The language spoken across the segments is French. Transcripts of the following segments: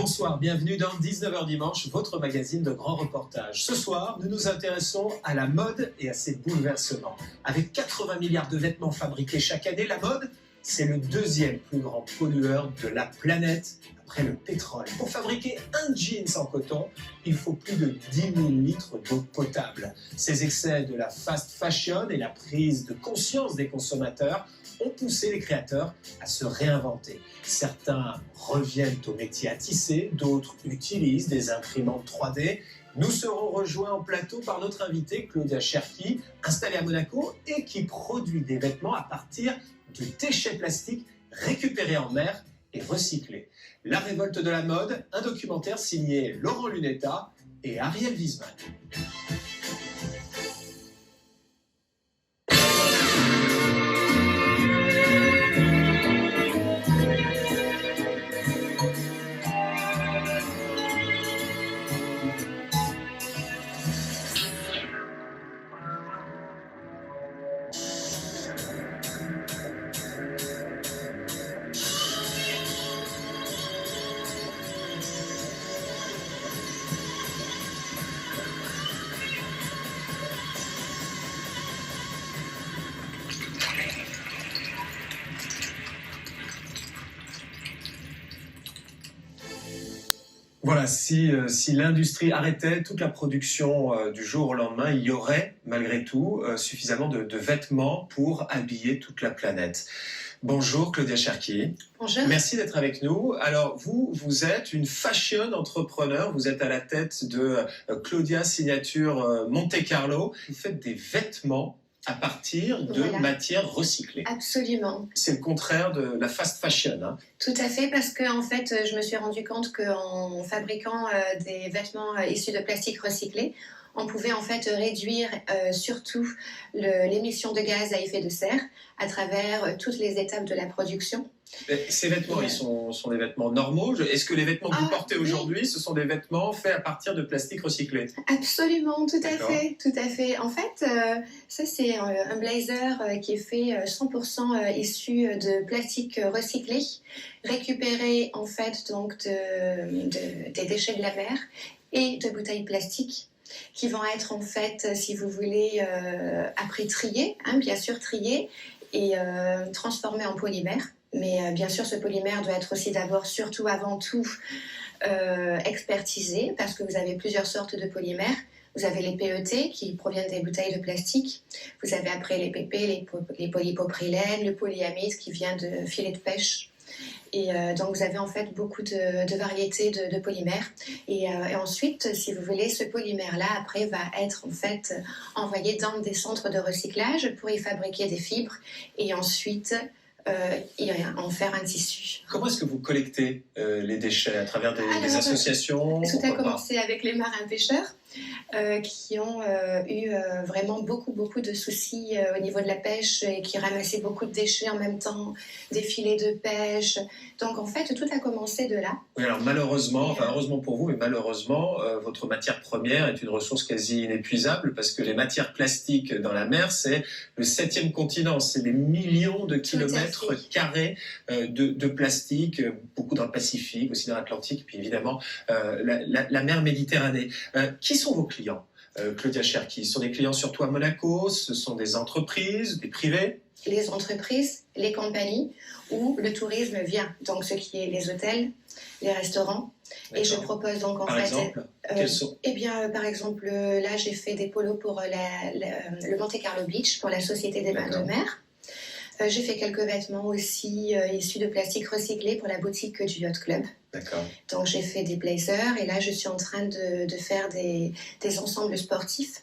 Bonsoir, bienvenue dans 19h Dimanche, votre magazine de grands reportages. Ce soir, nous nous intéressons à la mode et à ses bouleversements. Avec 80 milliards de vêtements fabriqués chaque année, la mode, c'est le deuxième plus grand pollueur de la planète après le pétrole. Pour fabriquer un jeans en coton, il faut plus de 10 000 litres d'eau potable. Ces excès de la fast fashion et la prise de conscience des consommateurs ont poussé les créateurs à se réinventer. Certains reviennent au métier à tisser, d'autres utilisent des imprimantes 3D. Nous serons rejoints en plateau par notre invitée Claudia Cherki, installée à Monaco et qui produit des vêtements à partir de déchets plastiques récupérés en mer et recyclés. La révolte de la mode, un documentaire signé Laurent Lunetta et Ariel Wiesman. Voilà, si l'industrie arrêtait toute la production du jour au lendemain, il y aurait malgré tout suffisamment de vêtements pour habiller toute la planète. Bonjour Claudia Cherki. Bonjour. Merci d'être avec nous. Alors vous êtes une fashion entrepreneur, vous êtes à la tête de Claudia Signature Monte Carlo. Vous faites des vêtements à partir de matières recyclées. Absolument. C'est le contraire de la fast fashion. Hein. Tout à fait, parce que en fait, je me suis rendu compte qu'en fabriquant des vêtements issus de plastique recyclé, on pouvait en fait réduire surtout l'émission de gaz à effet de serre à travers toutes les étapes de la production. Ces vêtements, ils sont des vêtements normaux. Est-ce que les vêtements que vous portez aujourd'hui, ce sont des vêtements faits à partir de plastique recyclé? Absolument, tout à fait. En fait, ça c'est un blazer qui est fait 100% issu de plastique recyclé, récupéré en fait donc des déchets de la mer et de bouteilles plastiques, qui vont être en fait, si vous voulez, après triés, bien sûr triés, et transformés en polymère. Mais bien sûr, ce polymère doit être aussi d'abord, surtout avant tout, expertisé, parce que vous avez plusieurs sortes de polymères. Vous avez les PET qui proviennent des bouteilles de plastique. Vous avez après les PP, les polypropylènes, le polyamide qui vient de filets de pêche. Et donc vous avez en fait beaucoup de variétés de polymères et ensuite, si vous voulez, ce polymère-là après va être en fait envoyé dans des centres de recyclage pour y fabriquer des fibres et ensuite en faire un tissu. Comment est-ce que vous collectez les déchets à travers des associations? Tout a commencé avec les marins-pêcheurs qui ont eu vraiment beaucoup de soucis au niveau de la pêche et qui ramassaient beaucoup de déchets en même temps, des filets de pêche. Donc en fait, tout a commencé de là. Oui, alors malheureusement, heureusement pour vous, mais malheureusement, votre matière première est une ressource quasi inépuisable parce que les matières plastiques dans la mer, c'est le 7e continent. C'est des millions de kilomètres carrés de plastique, beaucoup dans le Pacifique, aussi dans l'Atlantique, puis évidemment la mer Méditerranée. Qui sont vos clients, Claudia Cherki? Ce sont des clients surtout à Monaco, ce sont des entreprises, des privés? Les entreprises, les compagnies où le tourisme vient, donc ce qui est les hôtels, les restaurants. Et je propose donc par exemple, quels sont? Eh bien, par exemple, là j'ai fait des polos pour le Monte Carlo Beach, pour la Société des bains de mer. J'ai fait quelques vêtements aussi issus de plastique recyclé pour la boutique du Yacht Club. D'accord. Donc j'ai fait des blazers et là je suis en train de faire des ensembles sportifs,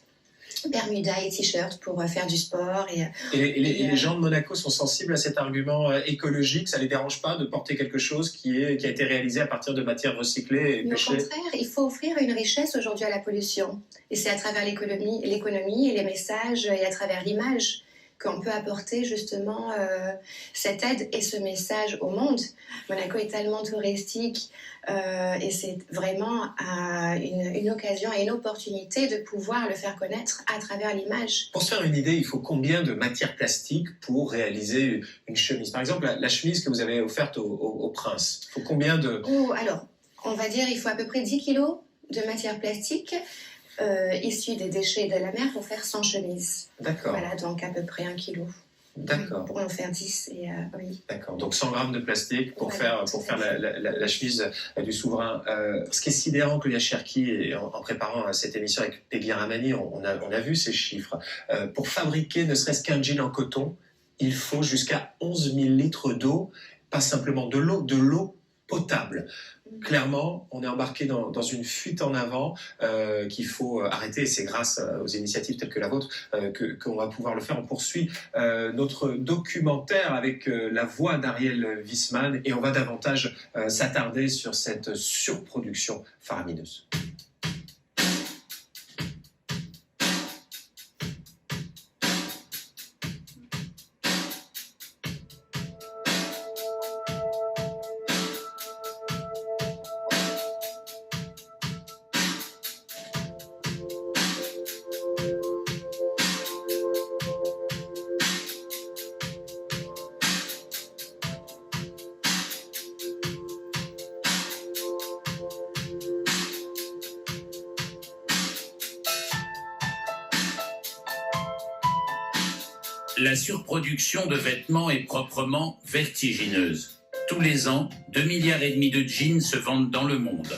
Bermuda et t-shirt pour faire du sport. Et les gens de Monaco sont sensibles à cet argument écologique? Ça ne les dérange pas de porter quelque chose qui a été réalisé à partir de matières recyclées et pêchées? Au contraire, il faut offrir une richesse aujourd'hui à la pollution. Et c'est à travers l'économie et les messages et à travers l'image qu'on peut apporter justement cette aide et ce message au monde. Monaco est tellement touristique et c'est vraiment une occasion et une opportunité de pouvoir le faire connaître à travers l'image. Pour se faire une idée, il faut combien de matières plastiques pour réaliser une chemise? Par exemple, la chemise que vous avez offerte au prince, il faut combien de... Alors, On va dire il faut à peu près 10 kilos de matière plastique issue des déchets de la mer pour faire 100 chemises. D'accord. Voilà, donc à peu près 1 kilo. D'accord. Pour en faire 10, et oui. D'accord, donc 100 grammes de plastique pour Voilà, faire la chemise du souverain. Ce qui est sidérant, Claudia Cherki, et en préparant cette émission avec Peggy Ramani, on a vu ces chiffres. Pour fabriquer ne serait-ce qu'un jean en coton, il faut jusqu'à 11 000 litres d'eau, pas simplement de l'eau potable. Clairement, on est embarqué dans une fuite en avant qu'il faut arrêter, et c'est grâce aux initiatives telles que la vôtre qu'on va pouvoir le faire. On poursuit notre documentaire avec la voix d'Ariel Wiesman, et on va davantage s'attarder sur cette surproduction faramineuse. La surproduction de vêtements est proprement vertigineuse. Tous les ans, 2,5 milliards de jeans se vendent dans le monde.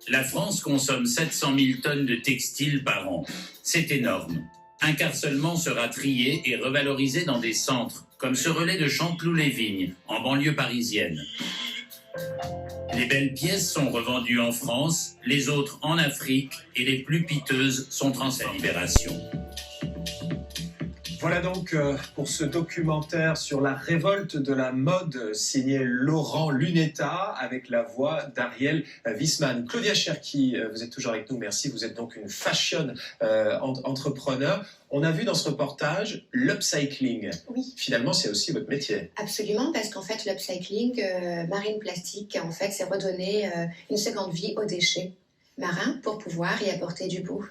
La France consomme 700 000 tonnes de textiles par an. C'est énorme. Un quart seulement sera trié et revalorisé dans des centres, comme ce relais de Chanteloup-les-Vignes, en banlieue parisienne. Les belles pièces sont revendues en France, les autres en Afrique, et les plus piteuses sont transférées à Libération. Voilà donc pour ce documentaire sur la révolte de la mode signé Laurent Lunetta avec la voix d'Ariel Wiesman. Claudia Cherki, vous êtes toujours avec nous, merci. Vous êtes donc une fashion entrepreneur. On a vu dans ce reportage l'upcycling. Oui. Finalement, c'est aussi votre métier. Absolument, parce qu'en fait, l'upcycling marine plastique, en fait, c'est redonner une seconde vie aux déchets marins pour pouvoir y apporter du beau.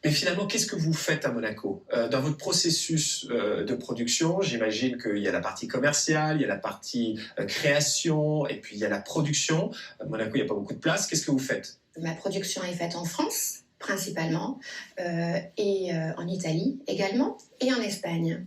Mais finalement, qu'est-ce que vous faites à Monaco ? Dans votre processus de production, j'imagine qu'il y a la partie commerciale, il y a la partie création, et puis il y a la production. À Monaco, il n'y a pas beaucoup de place. Qu'est-ce que vous faites ? Ma production est faite en France, principalement, et en Italie également, et en Espagne.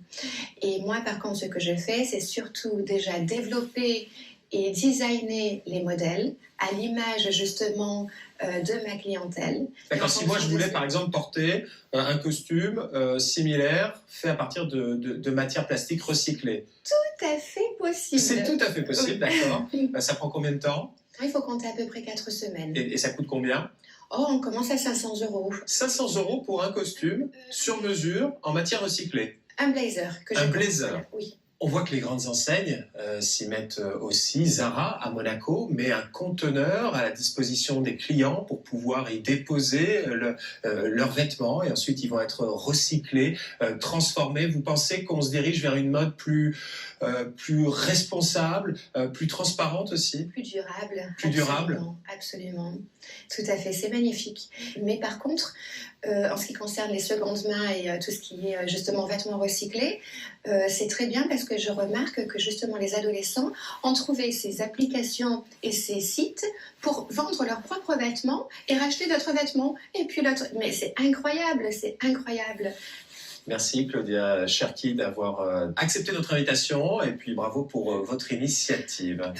Et moi, par contre, ce que je fais, c'est surtout déjà développer et designer les modèles à l'image justement de ma clientèle. D'accord, si moi je voulais par exemple porter un costume similaire fait à partir de matières plastiques recyclées. Tout à fait possible. C'est tout à fait possible, d'accord. Ça prend combien de temps ? Il faut compter à peu près 4 semaines. Et ça coûte combien ? Oh, on commence à 500 €. 500 € pour un costume sur mesure en matière recyclée. Un blazer que Un blazer. Oui. On voit que les grandes enseignes s'y mettent aussi. Zara à Monaco met un conteneur à la disposition des clients pour pouvoir y déposer leurs vêtements, et ensuite ils vont être recyclés, transformés. Vous pensez qu'on se dirige vers une mode plus responsable, plus transparente aussi ? Plus durable. Plus durable. Absolument. Tout à fait, c'est magnifique. Mais par contre, en ce qui concerne les secondes mains et tout ce qui est justement vêtements recyclés, c'est très bien parce que je remarque que justement les adolescents ont trouvé ces applications et ces sites pour vendre leurs propres vêtements et racheter d'autres vêtements. Et puis l'autre, mais c'est incroyable, c'est incroyable. Merci Claudia Cherki d'avoir accepté notre invitation, et puis bravo pour votre initiative.